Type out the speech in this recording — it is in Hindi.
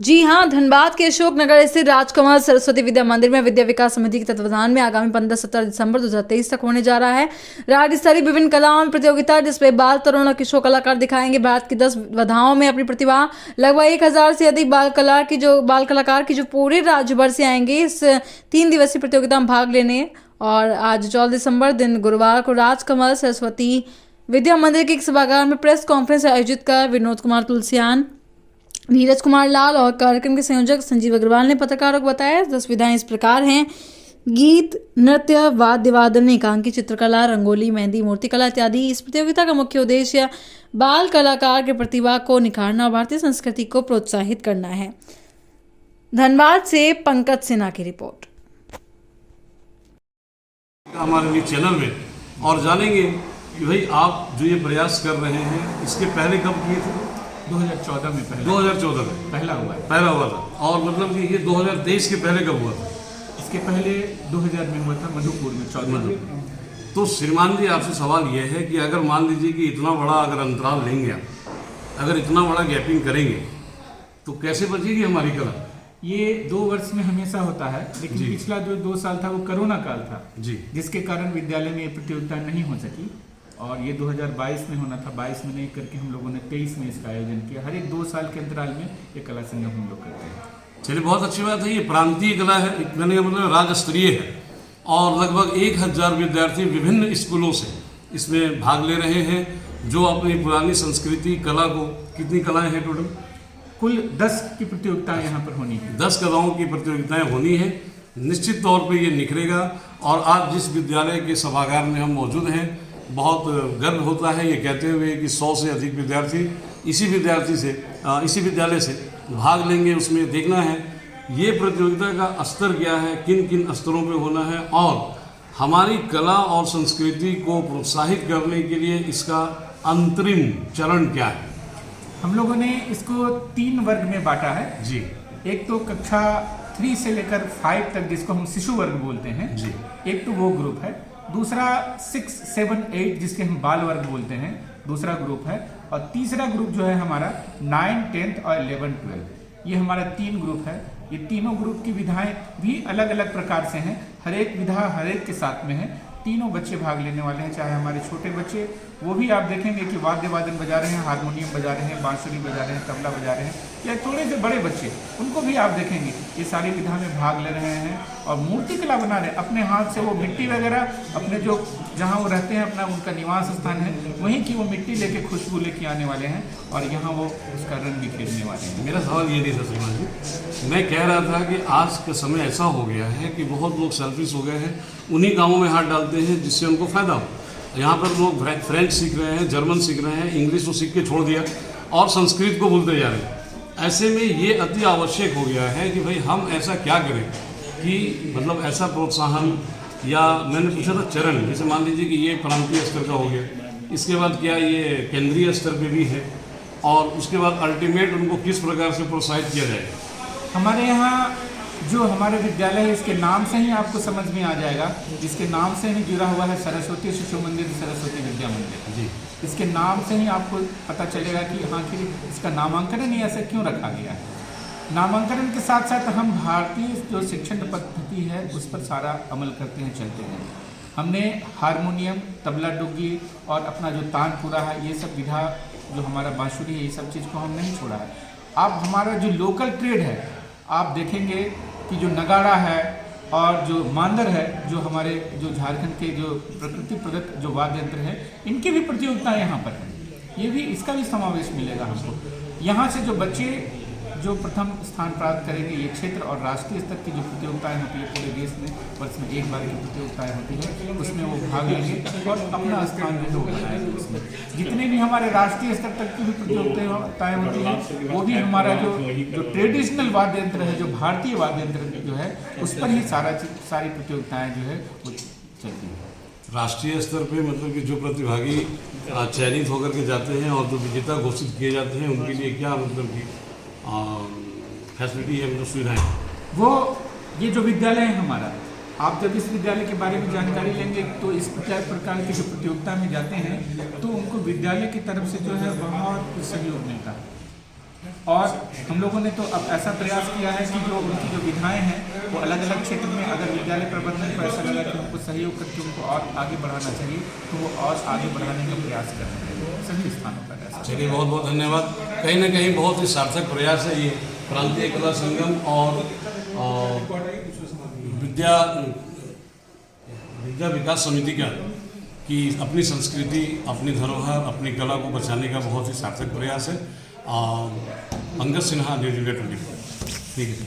जी हां, धनबाद के अशोक नगर स्थित राजकमल सरस्वती विद्या मंदिर में विद्या विकास समिति के तत्वावधान में आगामी 15-17 दिसंबर 2023 तक होने जा रहा है राज्य स्तरीय विभिन्न कलाओं में प्रतियोगिता, जिसमें बाल, तरुण और किशोर कलाकार दिखाएंगे भारत की 10 विधाओं में अपनी प्रतिभा। लगभग 1000 से अधिक बाल कलाकार की जो पूरे राज्य भर से आएंगे इस 3 दिवसीय प्रतियोगिता में भाग लेने। और आज 14 दिसंबर दिन गुरुवार को राजकमल सरस्वती विद्या मंदिर के एक सभागार में प्रेस कॉन्फ्रेंस आयोजित कर विनोद कुमार तुलसियान, नीरज कुमार लाल और कार्यक्रम के संयोजक संजीव अग्रवाल ने पत्रकारों को बताया 10 विधाएं इस प्रकार हैं: गीत, नृत्य, वाद्य वादन, एकांकी, चित्रकला, रंगोली, मेहंदी, मूर्तिकला इत्यादि। इस प्रतियोगिता का मुख्य उद्देश्य बाल कलाकार की प्रतिभा को निखारना और भारतीय संस्कृति को प्रोत्साहित करना है। धनबाद से पंकज सिन्हा की रिपोर्ट। हमारे लिए चैनल में और जानेंगे कि भाई आप जो ये प्रयास कर रहे हैं इसके पहले कब किए थे? 2014 में पहले 2014 में पहला हुआ था। और मतलब कि ये 2023 के पहले कब हुआ था? इसके पहले 2000 में हुआ था मधुपुर में, 14 में। तो श्रीमान जी आपसे सवाल ये है कि अगर मान लीजिए कि इतना बड़ा अगर अंतराल लेंगे आप, अगर इतना बड़ा गैपिंग करेंगे तो कैसे बचेगी हमारी कला? ये 2 वर्ष में हमेशा होता है, लेकिन पिछला जो 2 साल था वो कोरोना काल था जी, जिसके कारण विद्यालय में ये प्रतियोगिता नहीं हो सकी और ये 2022 में होना था। 22 में नहीं करके हम लोगों ने 23 में इसका आयोजन किया। हर एक 2 साल के अंतराल में ये कला संगम हम लोग करते हैं। चलिए, बहुत अच्छी बात है। ये प्रांतीय कला है, कहने का मतलब राज्य स्तरीय है और लगभग 1000 विद्यार्थी विभिन्न स्कूलों से इसमें भाग ले रहे हैं जो अपनी पुरानी संस्कृति कला को, कितनी कलाएं हैं टोटल? कुल 10 की प्रतियोगिताएं यहाँ पर होनी है। 10 कलाओं की प्रतियोगिताएं होनी है। निश्चित तौर पे ये निखरेगा और आज जिस विद्यालय के सभागार में हम मौजूद हैं बहुत गर्व होता है ये कहते हुए कि 100 से अधिक विद्यार्थी इसी विद्यालय से भाग लेंगे। उसमें देखना है ये प्रतियोगिता का स्तर क्या है, किन किन स्तरों पे होना है और हमारी कला और संस्कृति को प्रोत्साहित करने के लिए इसका अंतरिम चरण क्या है। हम लोगों ने इसको 3 वर्ग में बांटा है जी। एक तो कक्षा 3 से लेकर 5 तक जिसको हम शिशु वर्ग बोलते हैं जी। एक तो वो ग्रुप है। दूसरा 6, 7, 8 जिसके हम बाल वर्ग बोलते हैं, दूसरा ग्रुप है। और तीसरा ग्रुप जो है हमारा 9, 10 और 11, 12, ये हमारा 3 ग्रुप है। ये तीनों ग्रुप की विधाएं भी अलग अलग प्रकार से हैं। हर एक विधा हर एक के साथ में है। तीनों बच्चे भाग लेने वाले हैं, चाहे हमारे छोटे बच्चे, वो भी आप देखेंगे कि वाद्य वादन बजा रहे हैं, हारमोनियम बजा रहे हैं, बांसुरी बजा रहे हैं, तबला बजा रहे हैं, या थोड़े से बड़े बच्चे, उनको भी आप देखेंगे ये सारी विधा में भाग ले रहे हैं और मूर्ति कला बना रहे हैं। अपने हाथ से वो मिट्टी वगैरह अपने जो जहाँ वो रहते हैं अपना उनका निवास स्थान है वहीं की वो मिट्टी लेके खुशबू लेके आने वाले हैं और यहाँ वो उसका रंग भी खेलने वाले हैं। मेरा सवाल ये नहीं था श्रीमान जी, मैं कह रहा था कि आज का समय ऐसा हो गया है कि बहुत लोग सेल्फिश हो गए हैं, उन्हीं कामों में हाथ डालते हैं जिससे उनको फायदा हो। यहाँ पर लोग फ्रेंच सीख रहे हैं, जर्मन सीख रहे हैं, इंग्लिश को सीख के छोड़ दिया और संस्कृत को भूलते जा रहे हैं। ऐसे में ये अति आवश्यक हो गया है कि भाई हम ऐसा क्या करें कि मतलब ऐसा प्रोत्साहन, या मैंने पूछा था चरण, जैसे मान लीजिए कि ये प्रांतीय स्तर का हो गया, इसके बाद क्या ये केंद्रीय स्तर पे भी है और उसके बाद अल्टीमेट उनको किस प्रकार से प्रोत्साहित किया जाएगा। हमारे यहाँ जो हमारे विद्यालय है इसके नाम से ही आपको समझ में आ जाएगा, जिसके नाम से ही जुड़ा हुआ है सरस्वती शिशु मंदिर, सरस्वती विद्या मंदिर जी। इसके नाम से ही आपको पता चलेगा कि हाँ कि इसका नामांकन ही ऐसा क्यों रखा गया है। नामांकन के साथ साथ हम भारतीय जो शिक्षण पद्धति है उस पर सारा अमल करते हैं, चलते हैं। हमने हारमोनियम, तबला, डुग्गी और अपना जो तानपुरा है, ये सब विधा, जो हमारा बांसुरी है, ये सब चीज़ को हम नहीं छोड़ा है। अब हमारा जो लोकल ट्रेड है, आप देखेंगे कि जो नगाड़ा है और जो मांदर है, जो हमारे जो झारखंड के जो प्रकृति प्रदत्त जो वाद्य यंत्र है, इनकी भी प्रतियोगिताएँ यहाँ पर हैं। ये भी, इसका भी समावेश मिलेगा हमको। यहाँ से जो बच्चे जो प्रथम स्थान प्राप्त करेंगे, ये क्षेत्र और राष्ट्रीय स्तर की जो प्रतियोगिताएं होती है पूरे देश में वर्ष में एक बार की प्रतियोगिताएं होती है, उसमें वो भाग लेंगे और अपना स्थान जो बनाएंगे। उसमें जितने भी हमारे राष्ट्रीय स्तर तक की भी प्रतियोगिताएं होती है वो भी हमारा जो ट्रेडिशनल वाद्य यंत्र है, जो भारतीय वाद्य यंत्र जो है, उस पर ही सारी प्रतियोगिताएं जो है वो चलती है। राष्ट्रीय स्तर पे मतलब कि जो प्रतिभागी चयनित होकर के जाते हैं और जो विजेता घोषित किए जाते हैं उनके लिए क्या मतलब कि फैसिलिटी है, मतलब सुविधाएं? वो ये जो विद्यालय है हमारा, आप जब इस विद्यालय के बारे में जानकारी लेंगे तो इस प्रकार की जो प्रतियोगिता में जाते हैं तो उनको विद्यालय की तरफ से जो है बहुत सहयोग मिलता है। और हम लोगों ने तो अब ऐसा प्रयास किया है कि जो उनकी जो विधाएं हैं वो अलग अलग क्षेत्र में, अगर विद्यालय प्रबंधन को ऐसा लगा कि उनको सहयोग करके उनको और आगे बढ़ाना चाहिए तो वो और आगे बढ़ाने का प्रयास कर रहे हैं सभी स्थानों पर ऐसा। चलिए, बहुत बहुत धन्यवाद। कहीं ना कहीं बहुत ही सार्थक प्रयास है ये प्रांतीय कला संगम और विद्या विकास समिति का, कि अपनी संस्कृति, अपनी धरोहर, अपनी कला को बचाने का बहुत ही सार्थक प्रयास है। Pankaj Sinha, news India 24। ठीक है।